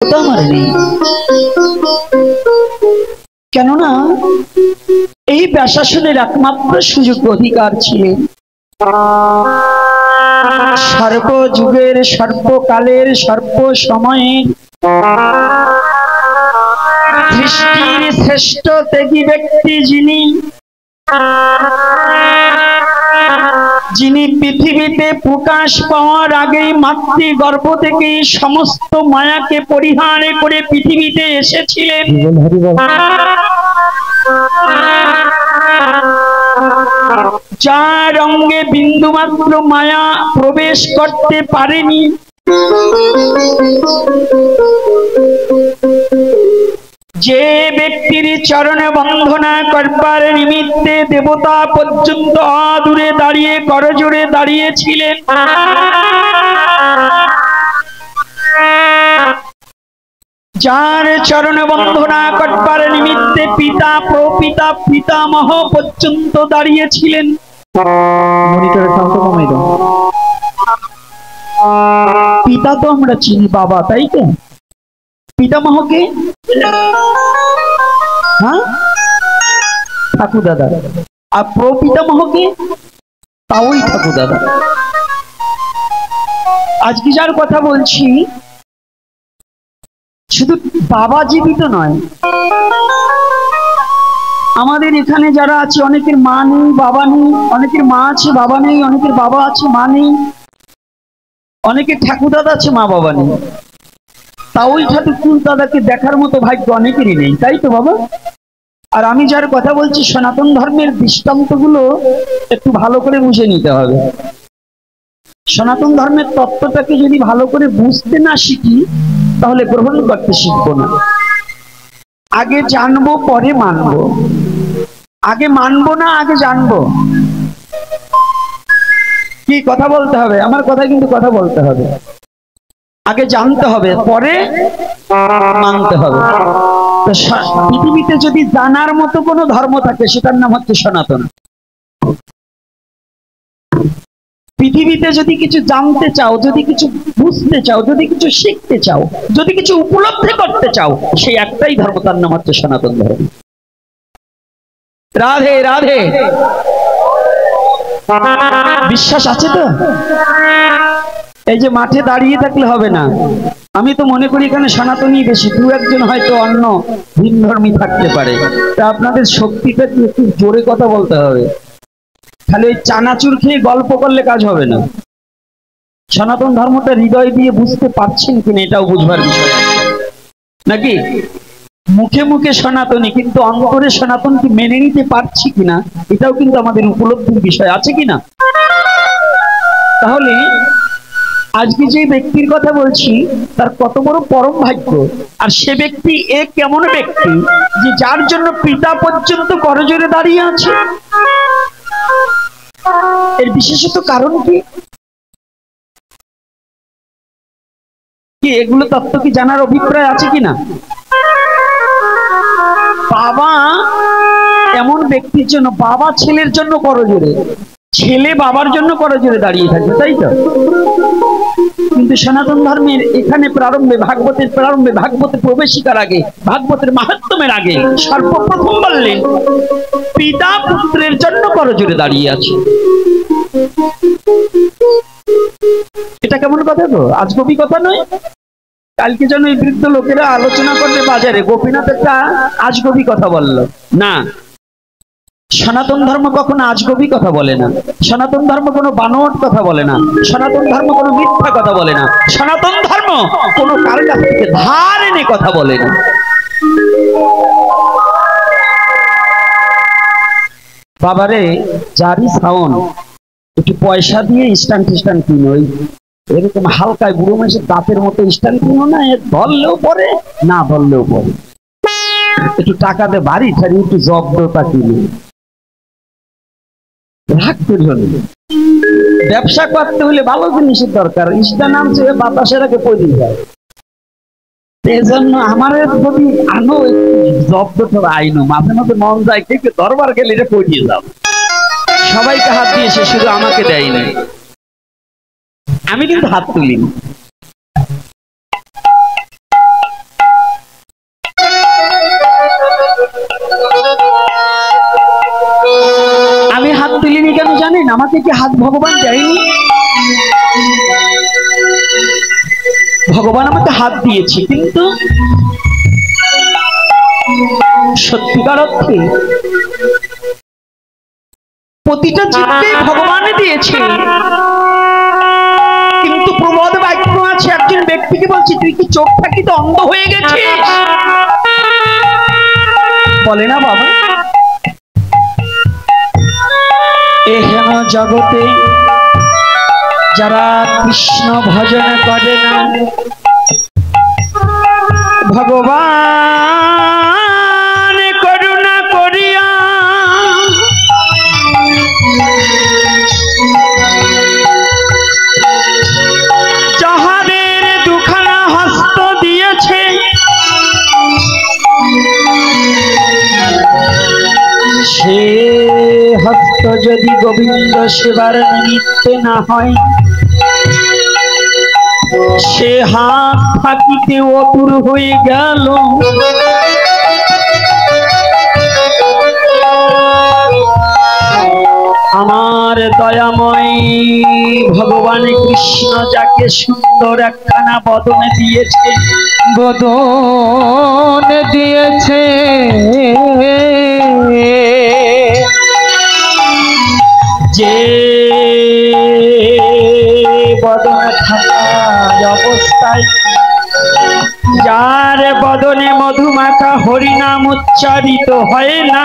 আমার নেই, কেননা এই ব্যাসাসনের একমাত্র সুযোগ অধিকার ছিলেন সর্বযুগের সর্বকালের সর্ব সময়ে সৃষ্টির শ্রেষ্ঠ ত্যাগী ব্যক্তি যিনি পৃথিবীতে প্রকাশ পাওয়ার আগেই মাতৃগর্ভ থেকে সমস্ত মায়াকে পরিহার করে পৃথিবীতে এসেছিলেন, যার অঙ্গে বিন্দুমাত্র মায়া প্রবেশ করতে পারেনি, যে ব্যক্তির চরণে বন্দনা করবার নিমিত্তে দেবতা পর্যন্ত দূরে দাঁড়িয়ে করজোড়ে দাঁড়িয়েছিলেন, যার চরণে বন্দনা করবার নিমিত্তে পিতা প্রপিতা পিতামহ পর্যন্ত দাঁড়িয়েছিলেন। পিতা তো আমরা চিনি বাবা, তাই তো? পিতামহকে হ্যাঁ ঠাকুর দাদা, আর প্রপিতামহকে তাওই ঠাকুর দাদা। আজকে যার কথা বলছি শুধু বাবা জীবিত নয়, আমাদের এখানে যারা আছে অনেকের মা নেই বাবা নেই, অনেকের মা আছে বাবা নেই, অনেকের বাবা আছে মা নেই, অনেকের ঠাকুর দাদা আছে মা বাবা নেই, তাও ওই ঠাকুর দাদাকে দেখার মতো ভাগ্য অনেকেরই নেই, তাই তো বাবা? আর আমি যার কথা বলছি সনাতন ধর্মের দৃষ্টান্তগুলো একটু ভালো করে বুঝে নিতে হবে। সনাতন ধর্মের তত্ত্বটাকে যদি ভালো করে বুঝতে না শিখি তাহলে গ্রহণ করতে শিখবো না। আগে জানবো পরে মানবো, আগে মানবো না আগে জানবো। কি কথা বলতে হবে? আমার কথা কিন্তু কথা বলতে হবে। আগে জানতে হবে পরে মানতে হবে। তো পৃথিবীতে যদি জানার মতো কোনো ধর্ম থাকে সেটার নাম হচ্ছে সনাতন। পৃথিবীতে যদি কিছু জানতে চাও, যদি কিছু বুঝতে চাও, যদি কিছু শিখতে চাও, যদি কিছু উপলব্ধি করতে চাও, সেই একটাই ধর্ম, তার নাম হচ্ছে সনাতন ধর্ম। রাধে রাধে। বিশ্বাস আছে তো? এই যে মাঠে দাঁড়িয়ে থাকলে হবে না, আমি তো মনে করি এখানে সনাতনী বেশি, দু একজন হয়তো অন্য ভিন ধর্মী থাকতে পারে, তা আপনাদের শক্তিটা একটু জোরে কথা বলতে হবে। খালি ওই চানাচুর খেয়ে গল্প করলে কাজ হবে না। সনাতন ধর্মটা হৃদয় দিয়ে বুঝতে পারছেন কিনা এটাও বুঝবার বিষয় নাকি? মুখে মুখে সনাতনী কিন্তু অন্তরে সনাতনকে মেনে নিতে পারছি কিনা এটাও কিন্তু আমাদের উপলব্ধির বিষয়, আছে কিনা? তাহলে আজকে যে ব্যক্তির কথা বলছি তার কত বড় পরম ভাগ্য, আর সে ব্যক্তি এ কেমন ব্যক্তি যে যার জন্য পিতা পর্যন্ত করজোড়ে দাঁড়িয়ে আছে। এর বিশেষত কারণ কি? এগুলো তত্ত্ব কি জানার অভিপ্রায় আছে কিনা? বাবা এমন ব্যক্তির জন্য, বাবা ছেলের জন্য করজোড়ে, ছেলে বাবার জন্য করজোড়ে দাঁড়িয়ে থাকে, তাই তো? কিন্তু সনাতন ধর্মের এখানে প্রারম্ভে, ভাগবতের প্রারম্ভে, ভাগবতে প্রবেশিকার আগে, ভাগবতের মাহাত্ম্যের আগে সর্বপ্রথম বললেন পিতা পুত্রের জন্য করজোড়ে দাঁড়িয়ে আছে। এটা কেমন কথা গো? আজগবি কথা নয়? কালকে যেন এই বৃদ্ধ লোকেরা আলোচনা করলে বাজারে গোপীনাথ একটা আজগবি কথা বলল না। সনাতন ধর্ম কখনো আজগবি কথা বলে না, সনাতন ধর্ম কোনো বানোয়াট কথা বলে না, সনাতন ধর্ম কোনো মিথ্যা কথা বলে না, সনাতন ধর্ম কোনো কার কাছ থেকে ধার এনে কথা বলে না। বাবারে যারই সাউন্ড একটু পয়সা দিয়ে স্ট্যান্ড টিস্ট্যান্ড কিনো, ওই এরকম হালকায় বুড়ো মাসের দাঁতের মতো স্ট্যান্ড কিনো না, ধরলেও পরে না ধরলেও পরে, একটু টাকা দিয়ে বাড়ি ছাড়ি একটু জব্দতা কিনে রাখতে হলে, ব্যবসা করতে হলে ভালো জিনিসের দরকার। ইস্টা নামছে বাতাসের আগে পড়ে যায়, এই জন্য আমার যদি আনো জব্দটা আইনো, মাঝে মাঝে মন যায় কে দরবার গেলে এটা পড়িয়ে যাও। সবাইকে হাত দিয়েছে, শুধু আমাকে দেয়নি, আমি কিন্তু হাত তুলিনি। আমাকে কি হাত ভগবান দেয়নি? ভগবান আমাকে হাত দিয়েছে, কিন্তু সত্যিকার অর্থে প্রতিটা জীবকে ভগবান দিয়েছে। কিন্তু প্রবাদ বাক্য আছে, একজন ব্যক্তিকে বলছি তুই কি চোখ থাকিতে অন্ধ হয়ে গেছিস? বলে না বাবা, এহেন জগতে যারা কৃষ্ণ ভজন করে না, ভগবান করুণা করিয়া যাহাদের দুখানা হস্ত দিয়েছে, সে হস্ত যদি গোবিন্দ সেবার নিমিত্তে না হয়, সে হাত থাকিতে অপুর হয়ে গেল। আমার দয়াময় ভগবান কৃষ্ণ যাকে সুন্দর একখানা বদন দিয়েছে, বদন দিয়েছে, যে বদন থাকা অবস্থায় যার বদনে মধুমাখা হরিনাম উচ্চারিত হয় না,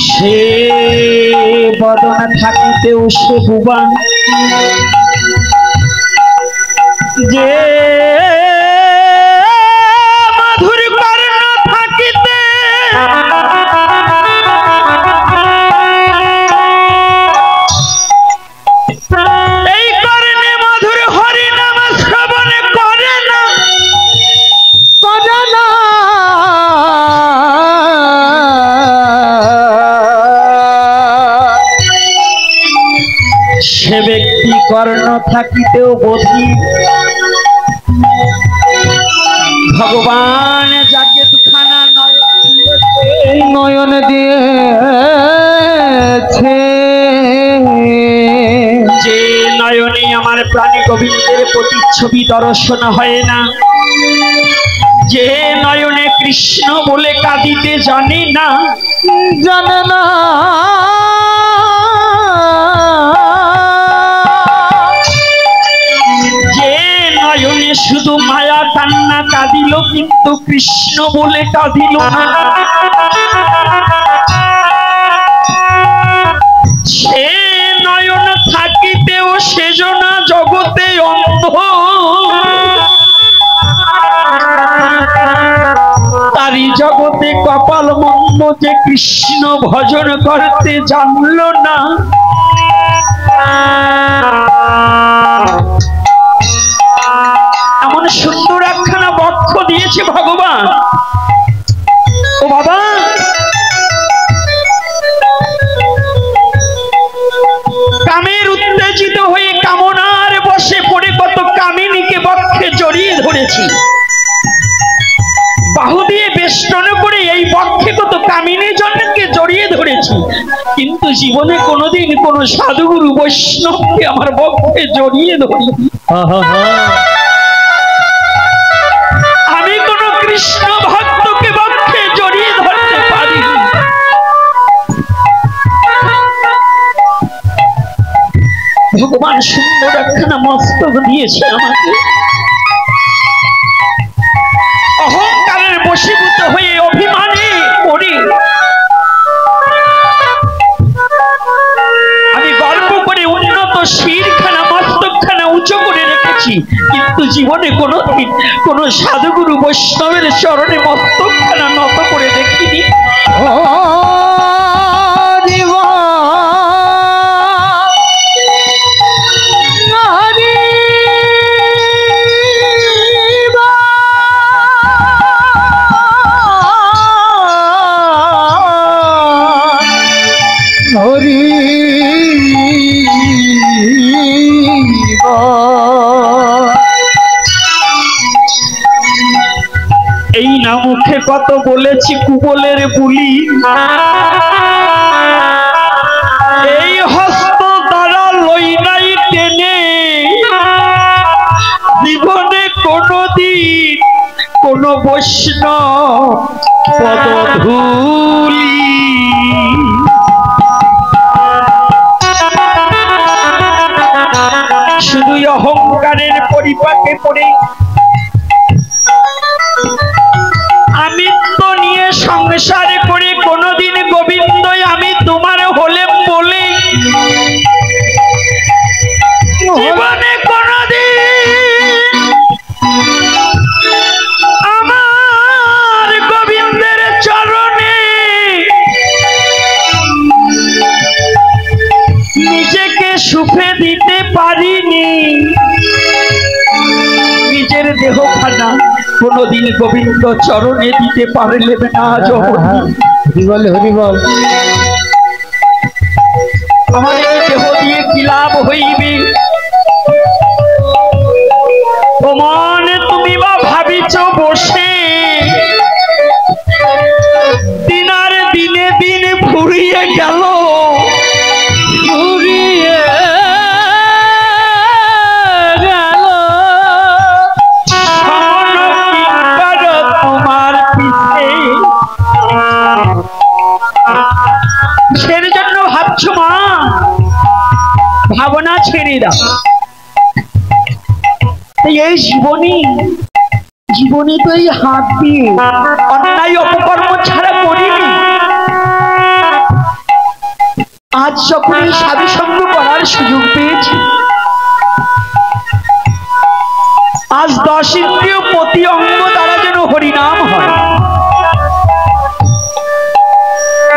সে বদন থাকিতেও সে ভুবান। যে মধুর কর্ণ থাকিতে এই কর্ণে মধুর হরিনাম শ্রবণ করে না, সে ব্যক্তি কর্ণ থাকিতেও বোধি ভগবান যাকে দুখানা নয়ন দিয়েছে, যে নয়নে আমার প্রাণী গোবিন্দের প্রতিচ্ছবি দর্শন হয় না, যে নয়নে কৃষ্ণ বলে কাঁদিতে জানে না, যে নয়নে শুধু মায়া কান্না কাঁদিল কিন্তু কৃষ্ণ বলে কাঁদিল না, সে নয়ন থাকিতেও সেজনা জগতে অন্ধ। তারি জগতে কপাল মন্দ, যে কৃষ্ণ ভজন করতে জানল না। এমন সুন্দর একখানা বক্ষ দিয়েছে ভগবান। ও বাবা, কামের উত্তেজিত হয়ে কামনার বসে পড়ে কত কামিনীকে বক্ষে জড়িয়ে ধরেছি, বাহু দিয়ে বেষ্টন করে এই বক্ষে কত কামিনী জনকে জড়িয়ে ধরেছি, কিন্তু জীবনে কোনোদিন কোন সাধুগুরু বৈষ্ণবকে আমার বক্ষে জড়িয়ে ধরি। আমি কোন কৃষ্ণ ভক্তকে বক্ষে জড়িয়ে ধরতে পারি। ভগবান সুন্দর একখানা মস্তক দিয়েছে আমাকে। অহংকারের বশীভূত হয়ে অভিমানে পড়ে আমি গর্ব করে উন্নত শিরখানা মস্তকখানা উঁচু করে রেখেছি, কিন্তু জীবনে কোনোদিন কোন সাধুগুরু বৈষ্ণবের চরণে মস্তকখানা নত করে দেখিনি। কত বলেছি কুবলের বুলি, এই হস্ত দ্বারা লই নাই টেনে, জীবনে কোনদিন কোন বৈষ্ণব পদধূলি। শুধুই অহংকারের পরিপাকে পড়ে আমিত্ব নিয়ে সংসার করে কোনদিন গোবিন্দই আমি তোমার হলেম বলে জীবনে কোনদিন আমার গোবিন্দের চরণে নিজেকে সুখে দিতে পারিনি। নিজের দেহখানা কোনদিন গোবিন্দ চরণে দিতে পারলেন না। আমাদের দেহ দিয়ে কি লাভ হইবে? ও মন, তুমি বা ভাবিছ বসে দিনার দিনে দিন ফুরিয়ে গেল, ফুরিয়ে গেল, তোমার পিছে সের জন্য ভাবছো মা, ভাবনা ছেড়ে দাও। এই জীবনী তো এই হাত দিয়ে অন্যায় অপকর্ম ছাড়া করিনি। আজ যখন এই সাধু সঙ্গ করার সুযোগ পেয়েছি, আজ 10 ইন্দ্রিয় প্রতি অঙ্গ দ্বারা যেন হরিনাম হয়।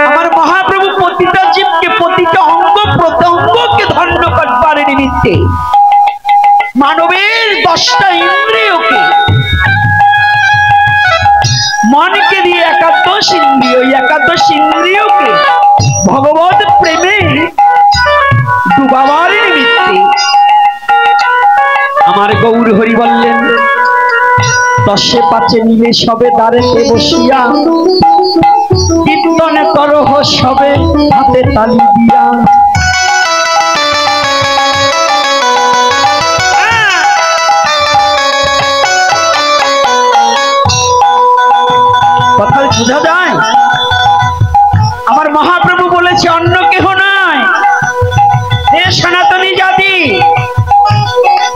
আমার মহাপ্রভু প্রতিটা জীবকে, প্রতিটা অঙ্গ প্রত্যঙ্গকে ধন্য করবার নিমিত্তে মানবের 10টা ইন্দ্রিয়কে, মনকে দিয়ে একাদশ ইন্দ্রিয়, একাদশ ইন্দ্রিয়কে ভগবত প্রেমে ডুবাবার নিমিত্তে আমার গৌর হরি বললেন, 10 5 মিলে সবে দ্বারেতে বসিয়া কীর্তনে করহ সবে হাতে তালি দিয়া। কথা বোঝা যায়? আমার মহাপ্রভু বলেছে অন্য কেহ নয়, হে সনাতনী জাতি,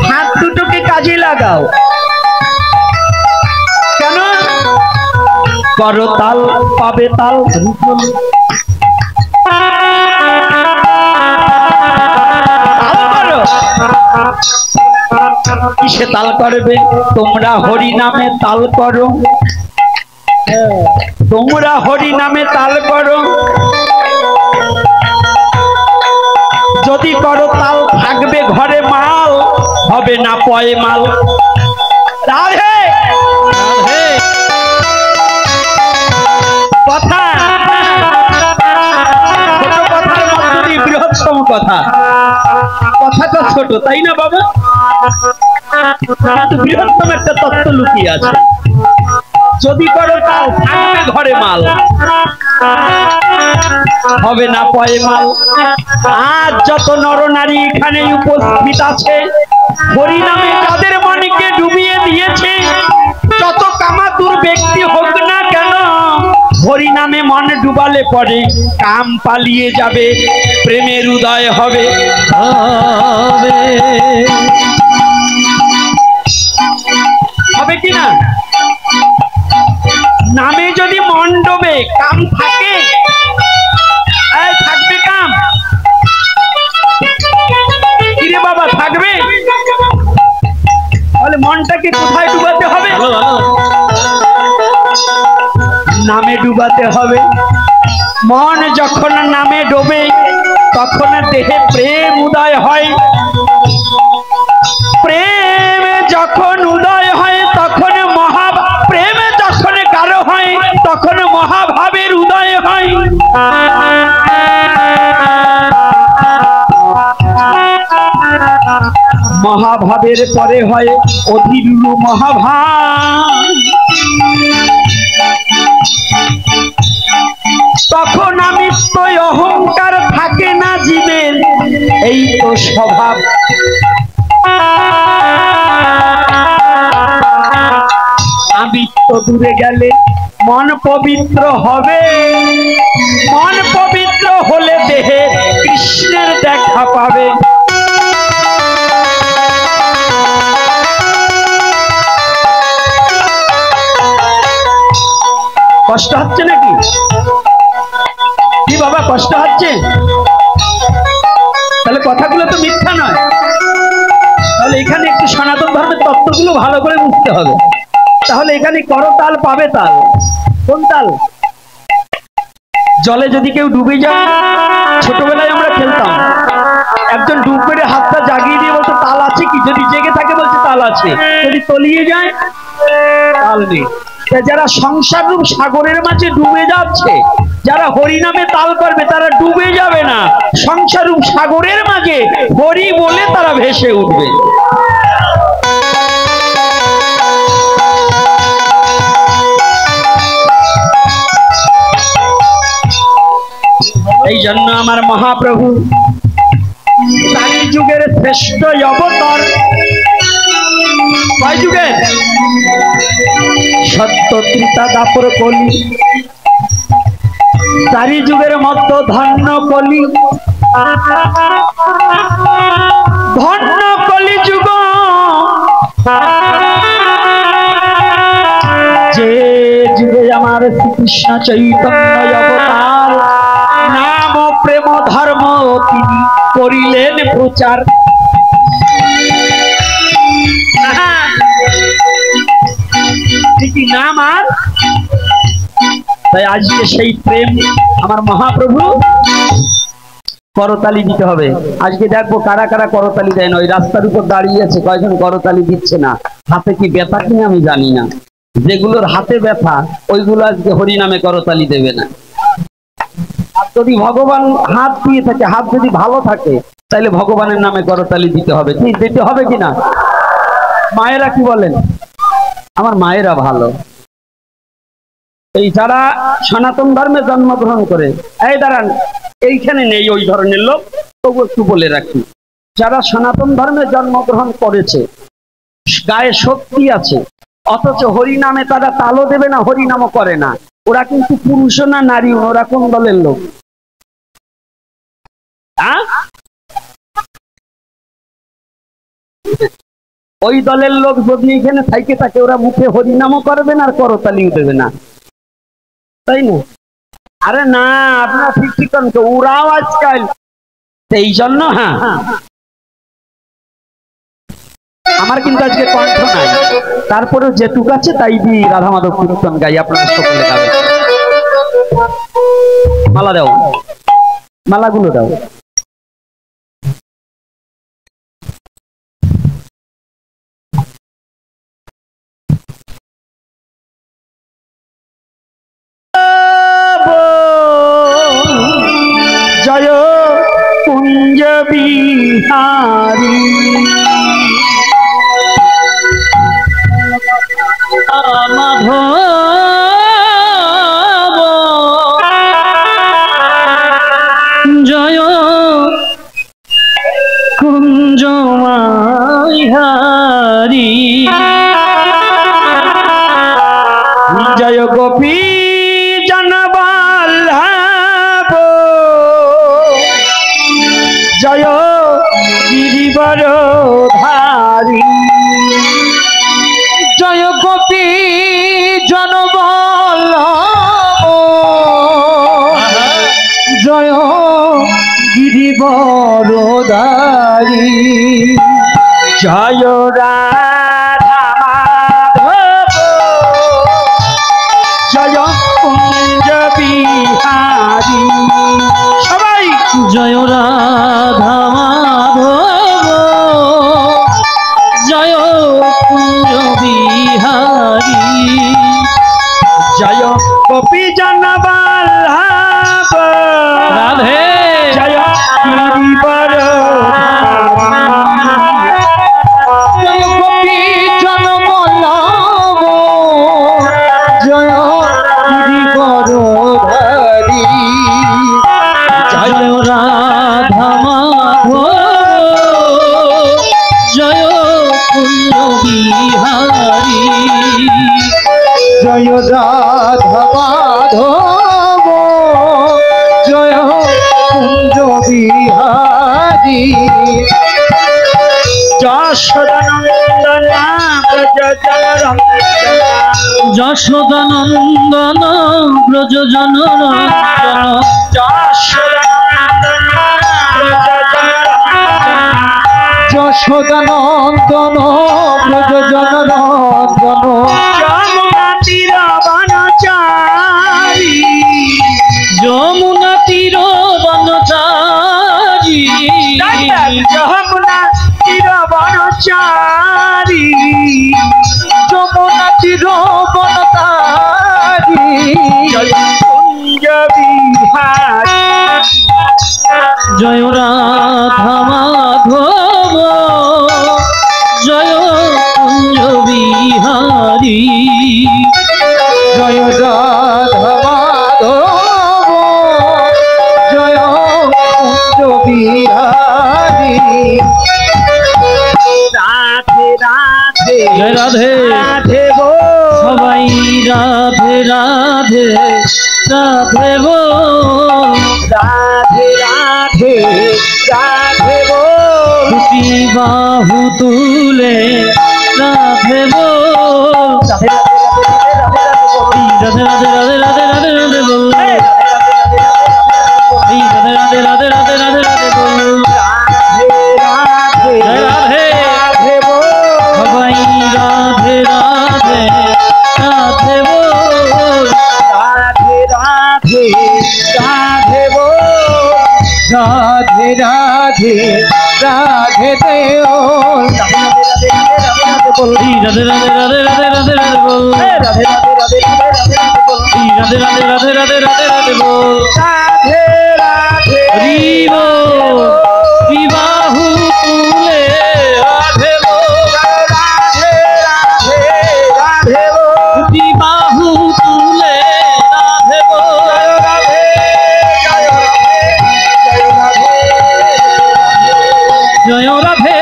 হাত দুটোকে কাজে লাগাও। কেন? করো তাল পাবে তাল। কিসে তাল করবে? তোমরা হরি নামে তাল করো, তোমরা হরি নামে তাল করো। যদি করো তাল থাকবে ঘরে মাল, হবে না পয়ে মাল। রাধে রাধে। কথা ছোট কথার মধ্যে বৃহত্তম কথা। কথাটা ছোট, তাই না বাবা? বৃহত্তম একটা তত্ত্ব লুকিয়ে আছে। যদি করো তাল থাকবে ঘরে মাল, হবে না পয়ে মাল। আজ যত নরনারী এখানে উপস্থিত আছে, হরি নামে যাদের মনকে ডুবিয়ে দিয়েছে, যত কামাতুর ব্যক্তি হোক না কেন, হরি নামে মন ডুবালে পরে কাম পালিয়ে যাবে, প্রেমের উদয় হবে। হবে কিনা? নামে যদি মন ডোবে, কাম থাকে, থাকবে কাম? কিরে বাবা, থাকবে? তাহলে মনটাকে কোথায় ডুবাতে হবে? নামে ডুবাতে হবে। মন যখন নামে ডোবে, তখন দেহে প্রেম উদয় হয়। প্রেম যখন উদয় হয়, তখন প্রেম যখন গাঢ় হয়, তখন মহাভাবের উদয় হয়। মহাভাবের পরে হয় অধীর মহাভাব। তখন আমি তো অহংকার থাকে না জীবের, এই তো স্বভাব। আমি তো দূরে গেলে মন পবিত্র হবে, মন পবিত্র হলে দেহে কৃষ্ণের দেখা পাবে। কষ্ট হচ্ছে নাকি কি বাবা? কষ্ট হচ্ছে? তাহলে কথাগুলো তো মিথ্যা নয়। তাহলে এখানে একটু সনাতন ধর্মের তত্ত্বগুলো ভালো করে বুঝতে হবে। তাহলে এখানে করতাল পাবে তাল। কোন তাল? জলে যদি কেউ ডুবে যায়, ছোটবেলায় আমরা খেলতাম, একজন ডুব মেরে হাতটা জাগিয়ে দিয়ে বলতো তাল আছে কি? যদি জেগে থাকে বলছে তাল আছে, যদি তলিয়ে যায় তাল নেই। যারা সংসার রূপ সাগরের মাঝে ডুবে যাচ্ছে, যারা হরিনামে তাল করবে তারা ডুবে যাবে না, সংসার রূপ সাগরের মাঝে হরি বলে তারা ভেসে উঠবে। এই জন্য আমার মহাপ্রভু চারি যুগের শ্রেষ্ঠ অবতার। কয় যুগে? সত্য ত্রিতা দাপর কলি, চারি যুগের মধ্য ধন্য কলি, ধন্য কলি যুগ। যে যুগে আমার শ্রীকৃষ্ণ চৈতন্য অবতার, নাম প্রেম ধর্ম তিনি করিলেন প্রচার। ঠিকই নাম আর তাই আজকে সেই প্রেম আমার মহাপ্রভু। করতালি দিতে হবে। আজকে দেখবো কারা কারা করতালি দেয় না। ওই রাস্তার উপর দাঁড়িয়ে আছে কয়জন করতালি দিচ্ছে না। হাতে কি ব্যথা কিনা আমি জানি না। যেগুলোর হাতে ব্যথা ওইগুলো আজকে হরি নামে করতালি দেবে না। আর যদি ভগবান হাত দিয়ে থাকে, হাত যদি ভালো থাকে, তাহলে ভগবানের নামে করতালি দিতে হবে। কি দিতে হবে কিনা? মায়েরা কি বলেন? আমার মায়েরা ভালো। এই যারা সনাতন ধর্মে জন্মগ্রহণ করে, এই দাঁড়ান, এইখানে নেই ওই ধরনের লোক, তবু একটু বলে রাখি, যারা সনাতন ধর্মে জন্মগ্রহণ করেছে, গায়ে শক্তি আছে, অথচ হরি নামে তারা তালও দেবে না, হরি নামও করে না, ওরা কিন্তু পুরুষ না নারী। ওরা কোন দলের লোক? ওই দলের লোক যদি এখানে থাইকে থাকে, ওরা মুখে হরিনামও করবে না আর করতালিও দেবে না, তাই না? আরে না, আপনারা ঠিক ঠিক করেন তো, ওরাও আজকাল এই জন্য। হ্যাঁ, আমার কিন্তু আজকে কণ্ঠ নাই, তারপরেও যেটুক আছে তাই দিয়ে রাধা মাধব কীর্তন গাই। আপনারা সকলে গাবে। মালা দাও, মালাগুলো দাও। জয় কুঞ্জ বিহারী মাধব, জয় কুঞ্জ বিহারী, জয় গোপী জনবল্লভ, জয় গিরিবরধারী, জয় গোপী জনবল্লভ, জয় গিরিবরধারী, জয় রাধা মাধব, জয় কুঞ্জ বিহারী। সবাই জয় রাধা মাধব, জয় কুঞ্জ বিহারী, জয় গোপী জনবল্লভ, রাধে জয় গিরিবরধারী, জয় গোপী জনবল্লভ, জয় গিরিবরধারী। যশোদানন্দন ব্রজজন যশোদানন্দন ব্রজজন রঞ্জন যমুনা তীর বনচারী যমুনা তীর বনচারী যমুনা তীর বনচারী যমুনা তীর বনচারী কুঞ্জ বিহারী জয় রাধা মাধব জয় কুঞ্জ বিহারী জয় রাধা মাধব জয় কুঞ্জ বিহারী রাধে রাধে জয় রাধে রাধে গো সবাই রাধে রাধে রাধে গো রাধে রাধে রাধে গো দুটি বাহু তুলে রাধে গো রাধে রাধে রাধে রাধে রাধে রাধে রাধে বল রাধে রাধে রাধে রাধে রাধে রাধে বল রাধে রাধে রাধে বল সবাই রাধে রাধে রাধে বল রাধে রাধে রাধে বল রাধে রাধে রাধে দেও রাধে রাধে রাধে রাধে রাধে রাধে বল রাধে রাধে রাধে রাধে রাধে রাধে রাধে রাধে রাধে বল রাধে রাধে হরি বল বিবাহু তুলে রাধে বল রাধে রাধে রাধে বল বিবাহু তুলে রাধে বল রাধে জয় রাধে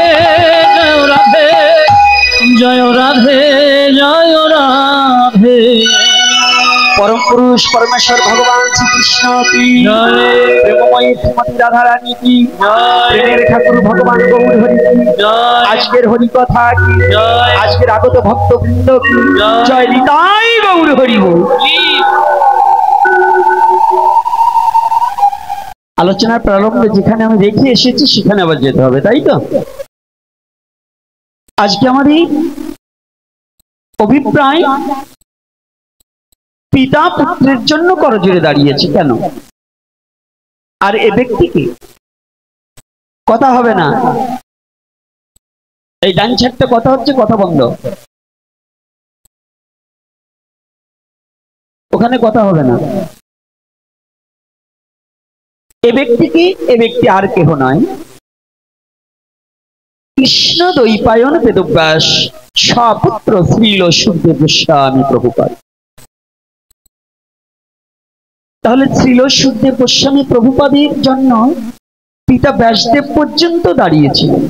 জয় রাধে জয় রাধে জয় রাধে परम पुरुष परमेश्वर भगवान श्री कृष्ण की जय प्रेममयी श्रीमती राधा रानी की जय प्रेमेर ठाकुर भगवान गौर हरि की जय आजकेर हरि कथा की जय आजकेर आगत भक्तवृंद की जय निताई गौर हरि बोल আলোচনার প্রারম্ভে যেখানে আমি দেখে এসেছি সেখানে আবার যেতে হবে তাই তো আজকে আমাদের অভিপ্রায় পিতা পুত্রের জন্য করজোড়ে দাঁড়িয়েছে কেন আর এ ব্যক্তিকে কথা হবে না এই ডান ছাড়তে কথা হচ্ছে কথা বন্ধ ওখানে কথা হবে না এ ব্যক্তিকে এ ব্যক্তি আর কেহ নয় কৃষ্ণ দ্বৈপায়ন বেদব্যাস স্বপুত্র শ্রীল সুখদেব গোস্বামী প্রভুপাদ তাহলে শ্রীল সুখদেব গোস্বামী প্রভুপাদের জন্য পিতা ব্যাসদেব পর্যন্ত দাঁড়িয়েছিলেন